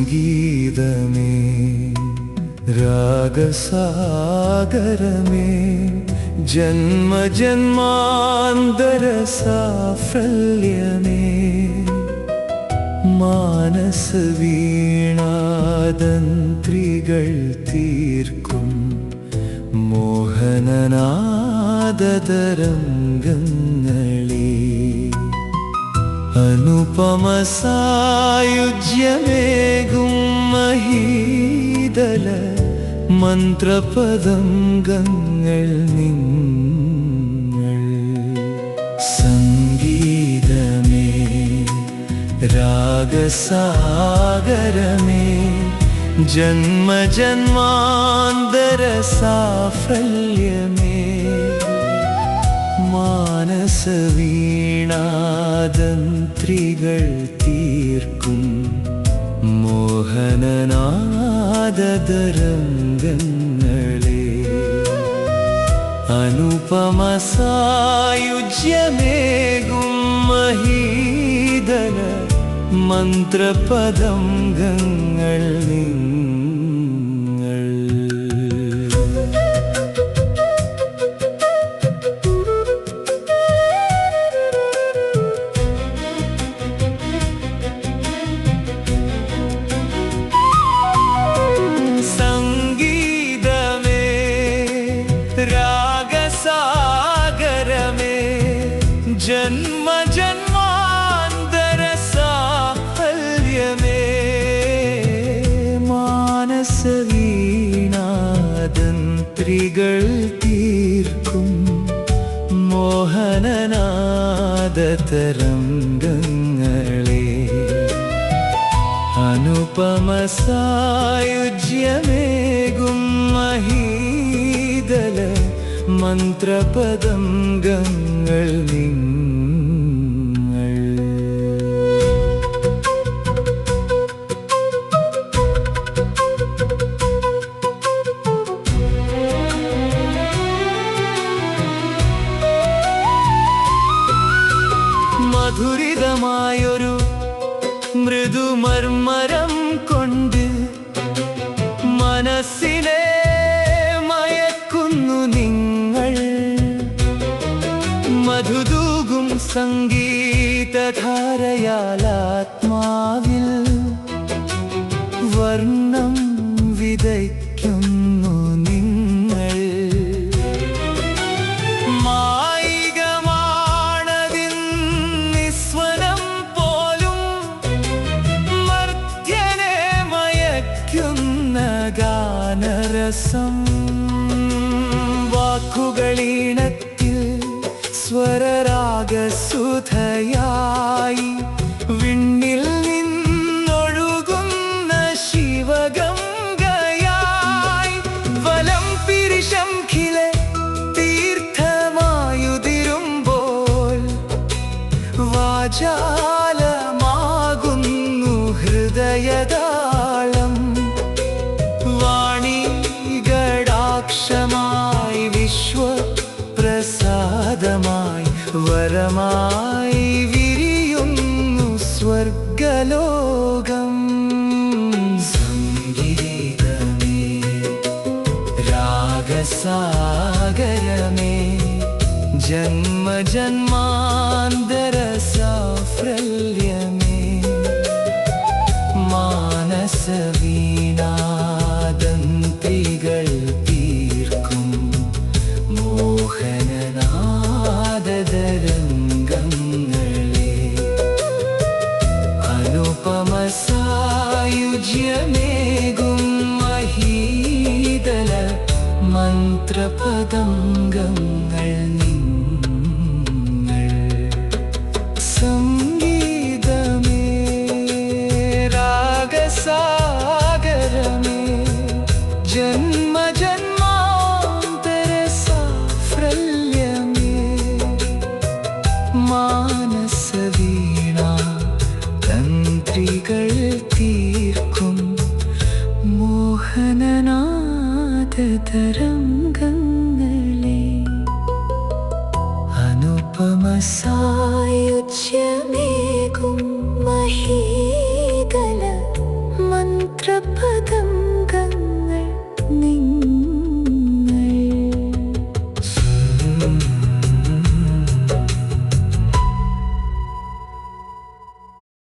സംഗീതമേ രാഗസാഗരമേ ജന്മജന്മാന്തര സാഫല്യമേ മാനസവീണാതന്ത്രികൾ തീർക്കും മോഹനനാദതരംഗങ്ങളേ അനുപമസായുജ്യമേകും മഹീതല മന്ത്രപദംഗങ്ങൾ നിങ്ങൾ. സംഗീതമേ രാഗസാഗരമേ ജന്മജന്മാന്തര സാഫല്യമേ മാനസവീണാതന്ത്രികൾ തീർക്കും മോഹനനാദതരംഗങ്ങളേ അനുപമസായുജ്യമേകും മഹീതല മന്ത്രപദംഗങ്ങൾ നിങ്ങൾ. രാഗസാഗരമേ ജന്മജന്മാന്തര സാഫല്യമേ മാനസവീണാതന്ത്രികൾ തീർക്കും മോഹനനാദതരംഗങ്ങളേ അനുപമസായുജ്യമേകും മഹീതല മന്ത്രപദംഗങ്ങൾ നിങ്ങൾ. മധുരിതമായൊരു മൃദുമർമരം കൊണ്ട് മനസ്സിനെ മയക്കുന്നു നിങ്ങൾ. മധുതൂകും സംഗീതധാരയാൽ ആത്മാവിൽ വർണ്ണം വിതയ്ക്കുന്നു നിങ്ങൾ. മായികമാണതിൻ നിസ്വനം പോലും മർത്യനെ മയക്കുന്ന ഗാനരസം. വാക്കുകളീണത്തിൽ സ്വരരാഗസുധയായി വിണ്ണിൽ നിന്നൊഴുകുന്ന ശിവഗംഗയായി വലം പിരിശംഖിലെ തീർത്ഥമായുതിരുമ്പോൾ വാചാലമാകുന്നു ഹൃദയതാളം. വാണിഗടാക്ഷമായി വിശ്വപ്രസാദമായി വരമായി വിരിയുന്നു സ്വർഗലോകം. സംഗീതമേ രാഗസാഗരമേ ജന്മജന്മാന്തര സാഫല്യമേ മാനസവീണാതന്ത്രികൾ തീർക്കും മോഹനനാദതരംഗങ്ങളേ അനുപമസായുജ്യമേകും മഹീതല മന്ത്രപദംഗങ്ങൾ നിങ്ങൾ. സംഗീതമേ രാഗസാഗരമേ ജന്മജന്മാന്തര സാഫല്യമേ മോഹനനാദതരംഗങ്ങളെ അനുപമസായുജ്യമേകും മഹീതല മന്ത്രപ